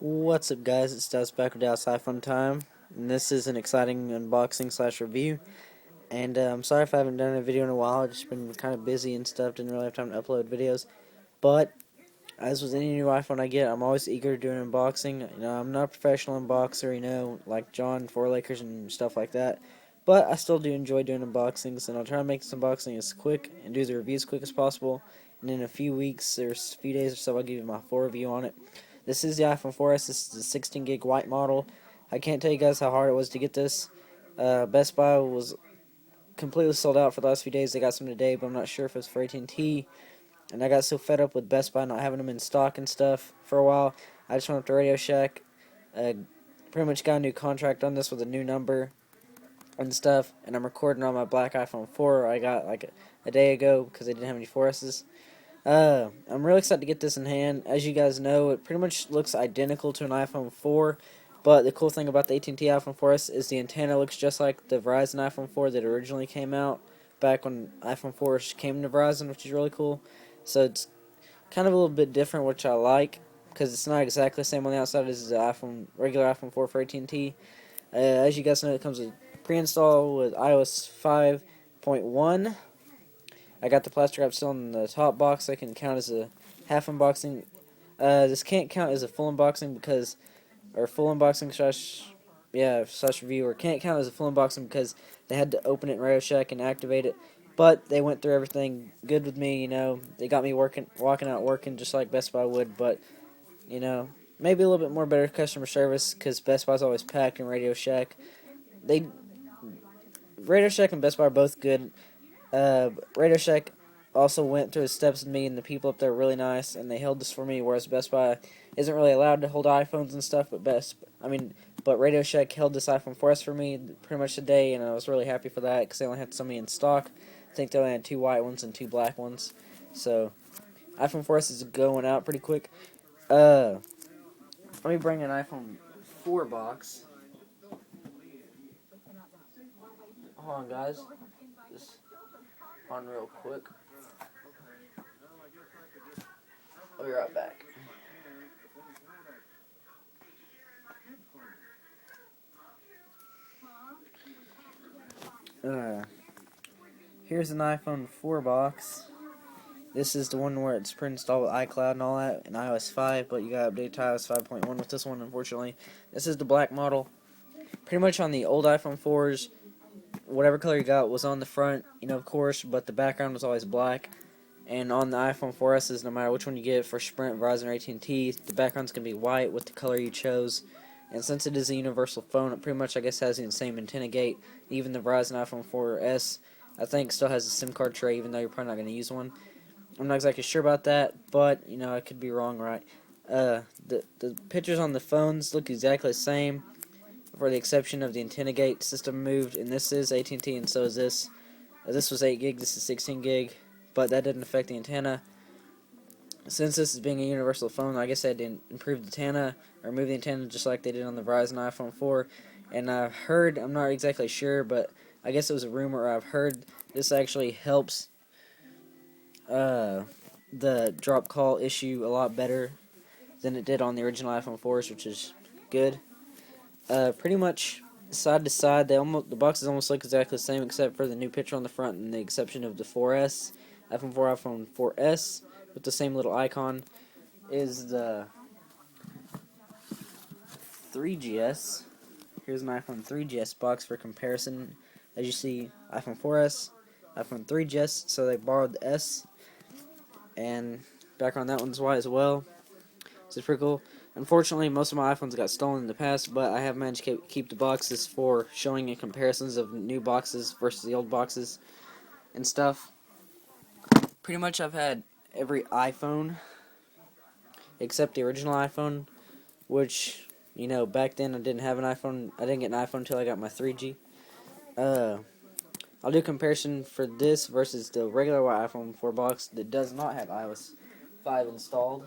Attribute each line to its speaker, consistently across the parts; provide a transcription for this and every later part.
Speaker 1: What's up, guys? It's Dust back with Dallas iPhone time, and this is an exciting unboxing slash review. And I'm sorry if I haven't done a video in a while. I've just been kind of busy and stuff. Didn't really have time to upload videos. But as with any new iPhone I get, I'm always eager to do an unboxing. I'm not a professional unboxer, like John Four Lakers and stuff like that. But I still do enjoy doing unboxings, and I'll try to make this unboxing as quick and do the review as quick as possible. And in a few weeks or a few days or so, I'll give you my full review on it. This is the iPhone 4S. This is the 16 gig white model. I can't tell you guys how hard it was to get this. Best Buy was completely sold out for the last few days. They got some today, but I'm not sure if it was for AT&T. And I got so fed up with Best Buy not having them in stock and stuff for a while. I just went up to Radio Shack. Pretty much got a new contract on this with a new number and stuff. And I'm recording on my black iPhone 4 I got like a day ago because they didn't have any 4Ss. I'm really excited to get this in hand. As you guys know, it pretty much looks identical to an iPhone 4, but the cool thing about the AT&T iPhone 4S is the antenna looks just like the Verizon iPhone 4 that originally came out back when iPhone 4 came to Verizon, which is really cool. So it's kind of a little bit different, which I like, because it's not exactly the same on the outside as the regular iPhone 4 for AT&T. As you guys know, it comes with pre-install with iOS 5.1. I got the plastic wrap still in the top box. I can count as a half unboxing. This can't count as a full unboxing full unboxing slash review, or can't count as a full unboxing because they had to open it in Radio Shack and activate it. But they went through everything good with me, They got me walking out working just like Best Buy would, but, maybe a little bit more better customer service because Best Buy's always packed in Radio Shack. They Radio Shack and Best Buy are both good. Radio Shack also went through the steps with me, and the people up there are really nice, and they held this for me, whereas Best Buy isn't really allowed to hold iPhones and stuff, but Radio Shack held this iPhone 4S for me pretty much today, and I was really happy for that, because they only had so many in stock. I think they only had 2 white ones and 2 black ones, so iPhone 4S is going out pretty quick. Let me bring an iPhone 4 box. Hold on, guys. Just on real quick. I'll be right back. Here's an iPhone 4 box. This is the one where it's pre-installed with iCloud and all that, and iOS 5, but you got to update to iOS 5.1 with this one, unfortunately. This is the black model. Pretty much on the old iPhone 4s, whatever color you got was on the front, of course, but the background was always black. And on the iPhone 4Ss, no matter which one you get for Sprint, Verizon, or AT&T, the background's going to be white with the color you chose. And since it is a universal phone, it pretty much, I guess, has the same antenna gate. Even the Verizon iPhone 4S, I think, still has a SIM card tray, even though you're probably not going to use one. I'm not exactly sure about that, but, I could be wrong, right? The pictures on the phones look exactly the same, for the exception of the antenna gate system moved, and this is AT&T, and so is this. This was 8 gig, this is 16 gig, but that didn't affect the antenna. Since this is being a universal phone, I guess they had to improve the antenna, or move the antenna just like they did on the Verizon iPhone 4. And I've heard, I'm not exactly sure, but I guess it was a rumor, I've heard this actually helps the drop call issue a lot better than it did on the original iPhone 4s, which is good. Pretty much side to side, the boxes almost look exactly the same except for the new picture on the front, and the exception of the 4S, iPhone 4, iPhone 4S, with the same little icon, is the 3GS. Here's an iPhone 3GS box for comparison. As you see, iPhone 4S, iPhone 3GS, so they borrowed the S, and back on that one's white as well. So it's pretty cool. Unfortunately, most of my iPhones got stolen in the past, but I have managed to keep the boxes for showing you comparisons of new boxes versus the old boxes and stuff. Pretty much I've had every iPhone except the original iPhone, which, back then I didn't have an iPhone. I didn't get an iPhone until I got my 3G. I'll do a comparison for this versus the regular white iPhone 4 box that does not have iOS 5 installed,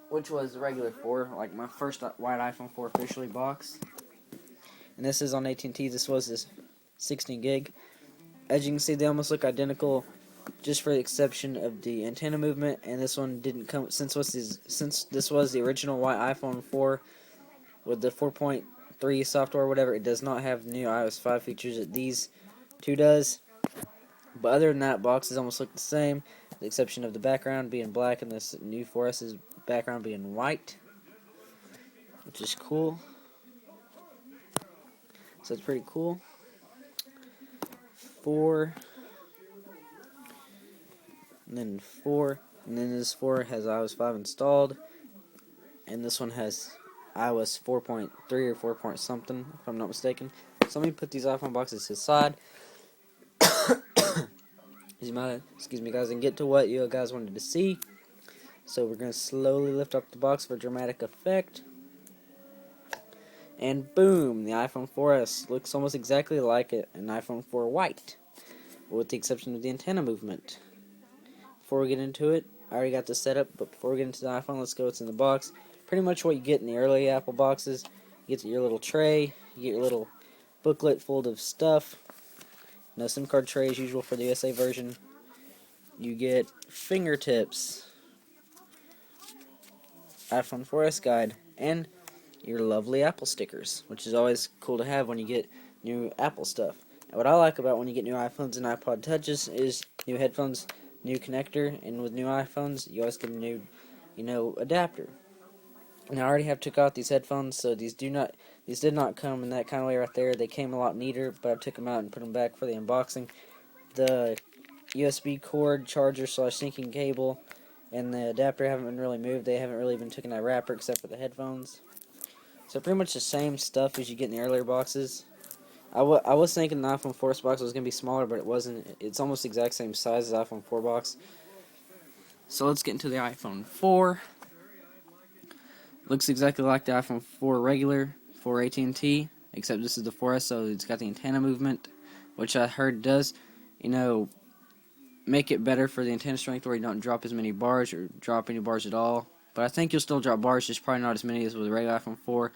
Speaker 1: which was the regular 4, like my first white iPhone 4 officially box. And this is on AT&T. This was this 16 gig. As you can see, they almost look identical just for the exception of the antenna movement, and this one didn't come since this was the original white iPhone 4 with the 4.3 software or whatever. It does not have the new iOS 5 features that these two does. But other than that, boxes almost look the same, with the exception of the background being black and this new 4S's background being white, which is cool. So it's pretty cool. 4, and then 4, and then this 4 has iOS 5 installed, and this one has iOS 4.3 or 4 point something, if I'm not mistaken. So let me put these iPhone boxes to the side. Excuse me, guys, and get to what you guys wanted to see. So we're going to slowly lift up the box for dramatic effect. And boom, the iPhone 4S looks almost exactly like an iPhone 4 white, with the exception of the antenna movement. Before we get into it, I already got this set up, but before we get into the iPhone, let's go what's in the box. Pretty much what you get in the early Apple boxes. You get your little tray, you get your little booklet full of stuff. No SIM card tray as usual for the USA version. You get fingertips, iPhone 4S guide, and your lovely Apple stickers, which is always cool to have when you get new Apple stuff. And what I like about when you get new iPhones and iPod Touches is new headphones, new connector, and with new iPhones, you always get a new, adapter. And I already have took out these headphones, so these did not come in that kind of way right there. They came a lot neater, but I took them out and put them back for the unboxing. The USB cord, charger / syncing cable, and the adapter haven't been really moved. They haven't really been taken out wrapper except for the headphones. So pretty much the same stuff as you get in the earlier boxes. I was thinking the iPhone 4's box was going to be smaller, but it wasn't. It's almost the exact same size as the iPhone 4 box. So let's get into the iPhone 4. Looks exactly like the iPhone 4 regular, 4 AT&T, except this is the 4S, so it's got the antenna movement, which I heard does, make it better for the antenna strength where you don't drop as many bars or drop any bars at all. But I think you'll still drop bars, just probably not as many as with the regular iPhone 4.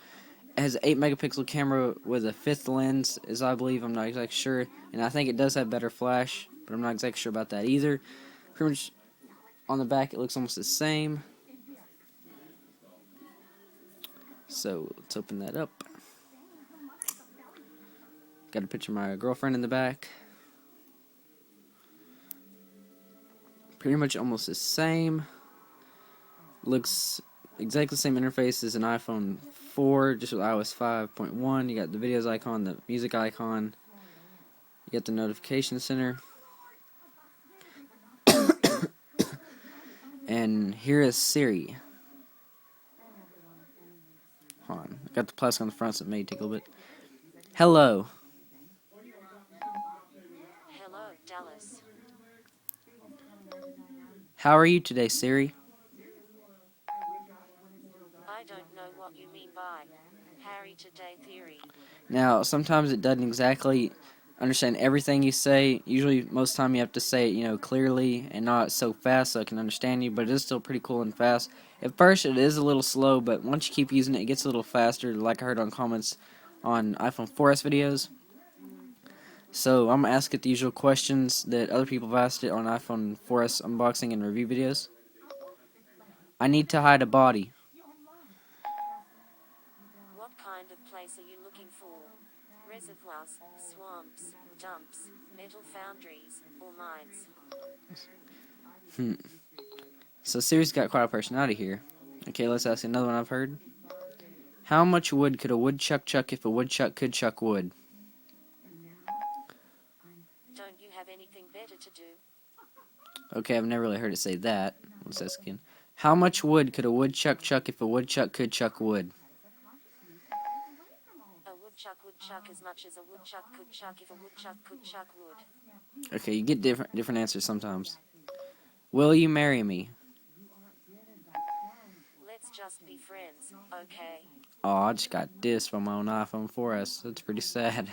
Speaker 1: It has an 8 megapixel camera with a 5th lens, as I believe. I'm not exactly sure. And I think it does have better flash, but I'm not exactly sure about that either. Pretty much on the back, it looks almost the same. So let's open that up. Got a picture of my girlfriend in the back. Pretty much almost the same. Looks exactly the same interface as an iPhone 4, just with iOS 5.1. You got the videos icon, the music icon. You got the notification center. And here is Siri. Hold on. I got the plastic on the front, so it may take a little bit. Hello.
Speaker 2: Hello, Dallas.
Speaker 1: How are you today, Siri?
Speaker 2: I don't know what you mean by Harry today theory.
Speaker 1: Now, sometimes it doesn't exactly understand everything you say. Usually, most of the time you have to say it, clearly and not so fast so it can understand you, but it is still pretty cool and fast. At first, it is a little slow, but once you keep using it, it gets a little faster, like I heard on comments on iPhone 4S videos. So, I'm going to ask it the usual questions that other people have asked it on iPhone 4S unboxing and review videos. I need to hide a body.
Speaker 2: What kind of place are you looking for? Reservoirs, swamps, dumps, metal foundries, or mines?
Speaker 1: So Siri's got quite a personality here. Okay, let's ask another one I've heard. How much wood could a woodchuck chuck if a woodchuck could chuck wood?
Speaker 2: Don't you have anything better to do?
Speaker 1: Okay, I've never really heard it say that. Let's ask again. How much wood could a woodchuck chuck if a woodchuck could chuck wood?
Speaker 2: A woodchuck would chuck as much as a woodchuck could chuck if a woodchuck could chuck wood.
Speaker 1: Okay, you get different answers sometimes. Will you marry me?
Speaker 2: Let's just be friends, okay?
Speaker 1: Oh, I just got dissed by my own iPhone 4S. That's pretty sad.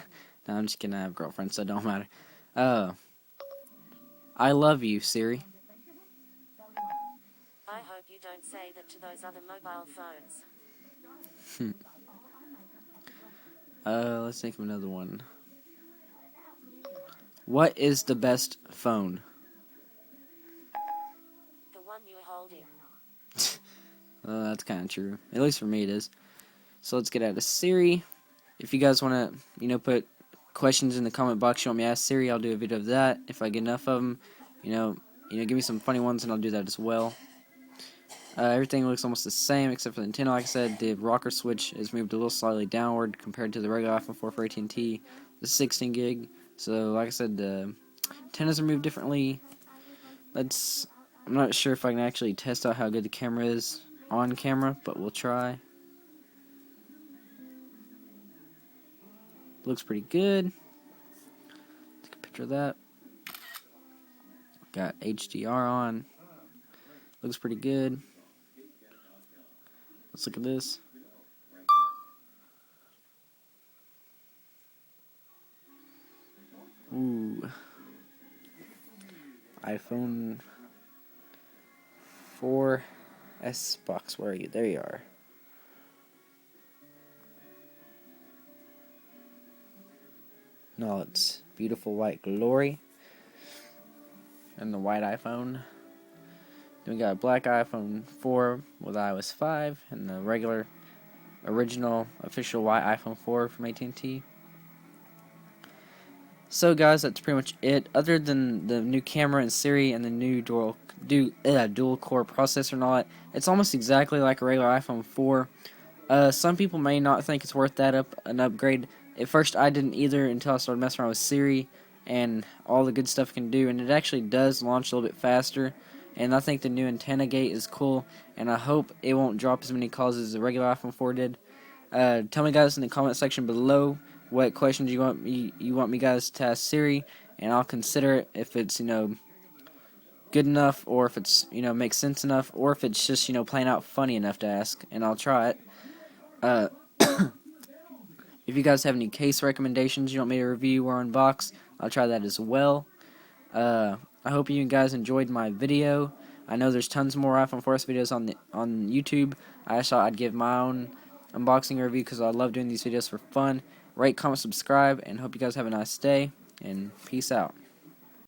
Speaker 1: No, I'm just kidding. I have a girlfriend, so it don't matter. I love you, Siri.
Speaker 2: I hope you don't say that to those other mobile phones.
Speaker 1: Let's think of another one. What is the best phone? That's kind of true. At least for me it is. So let's get out of Siri. If you guys want to, put questions in the comment box you want me to ask Siri, I'll do a video of that. If I get enough of them, give me some funny ones and I'll do that as well. Everything looks almost the same except for the antenna. Like I said, the rocker switch is moved a little slightly downward compared to the regular iPhone 4 for AT&T. The 16 gig. So like I said, the antennas are moved differently. I'm not sure if I can actually test out how good the camera is on camera, but we'll try. Looks pretty good. Take a picture of that. Got HDR on. Looks pretty good. Let's look at this. Ooh. iPhone 4S box. Where are you? There you are. No, it's beautiful white glory. And the white iPhone. Then we got a black iPhone 4 with iOS 5 and the regular, original, official white iPhone 4 from AT&T. So guys, that's pretty much it. Other than the new camera and Siri and the new dual core processor and all that, it's almost exactly like a regular iPhone 4. Some people may not think it's worth an upgrade. At first, I didn't either until I started messing around with Siri and all the good stuff it can do, and it actually does launch a little bit faster. And I think the new antenna gate is cool, and I hope it won't drop as many calls as the regular iPhone 4 did. Tell me guys in the comment section below what questions you want me guys to ask Siri, and I'll consider it if it's good enough, or if it's makes sense enough, or if it's just plain out funny enough to ask, and I'll try it. If you guys have any case recommendations you want me to review or unbox, I'll try that as well. I hope you guys enjoyed my video. I know there's tons more iPhone 4S videos on YouTube. I just thought I'd give my own unboxing review because I love doing these videos for fun. Rate, comment, subscribe, and hope you guys have a nice day, and peace out.